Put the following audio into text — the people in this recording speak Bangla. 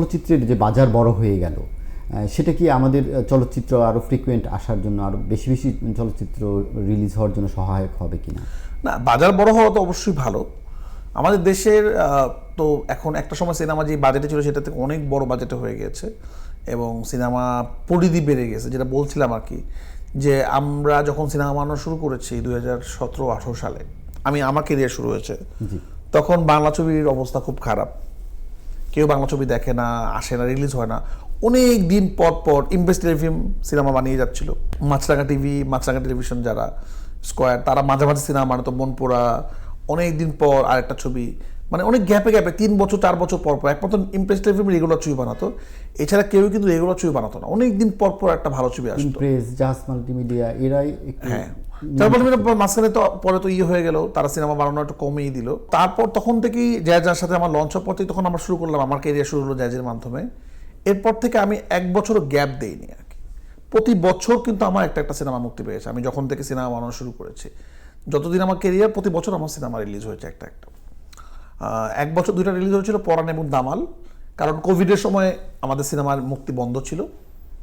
চলচ্চিত্রের যে বাজার বড় হয়ে গেল, সেটা কি আমাদের চলচ্চিত্র আরও ফ্রিকুয়েন্ট আসার জন্য, আরও বেশি বেশি চলচ্চিত্র রিলিজ হওয়ার জন্য সহায়ক হবে কিনা? না, বাজার বড় হওয়া তো অবশ্যই ভালো। আমাদের দেশের তো এখন একটা সময় সিনেমা যে বাজেটে ছিল সেটা থেকে অনেক বড় বাজেটে হয়ে গেছে এবং সিনেমা পরিধি বেড়ে গেছে। যেটা বলছিলাম আর কি, যে আমরা যখন সিনেমা বানানো শুরু করেছি 2017-18 সালে, আমার কেরিয়ার শুরু হয়েছে, তখন বাংলা ছবির অবস্থা খুব খারাপ। কেউ বাংলা ছবি দেখে না, আসে না, রিলিজ হয় না। অনেক দিন পর পর ইনভেস্টিগেটিভ ফিল্ম সিনেমা বানিয়ে যাচ্ছিল। মাছরাঙা টিভি, মাছরাঙা টেলিভিশন যারা স্কোয়ার, তারা মাঝে মাঝে সিনেমা বানাতো। মনপুরা অনেক দিন পর আরেকটা ছবি, মানে অনেক গ্যাপে গ্যাপে 3 বছর 4 বছর পর পর একমাত্র ইমপ্রেস ফিল্ম রেগুলার ছবি বানাতো। এছাড়া কেউ কিন্তু রেগুলার ছবি বানাতো না, অনেক দিন পর পর একটা ভালো ছবি আসতো। ইমপ্রেস, জাস মাল্টিমিডিয়া এরাই হ্যাঁ, তারপর মাঝখানে তো পরে তো হয়ে গেল, তারা সিনেমা বানানো একটু কমিয়ে দিল। তারপর তখন থেকেই জ্যাজের সাথে আমার লঞ্চ হওয়ার পর থেকে তখন আমরা শুরু করলাম, আমার ক্যারিয়ার শুরু হলো জ্যাজের মাধ্যমে। এরপর থেকে আমি 1 বছরও গ্যাপ দেইনি আর কি। প্রতি বছর কিন্তু আমার একটা একটা সিনেমা মুক্তি পেয়েছে। আমি যখন থেকে সিনেমা বানানো শুরু করেছি, যতদিন আমার ক্যারিয়ার, প্রতি বছর আমার সিনেমা রিলিজ হয়েছে একটা একটা। 1 বছর 2টা রিলিজ হয়েছিল, পরাণ এবং দামাল, কারণ কোভিডের সময় আমাদের সিনেমার মুক্তি বন্ধ ছিল।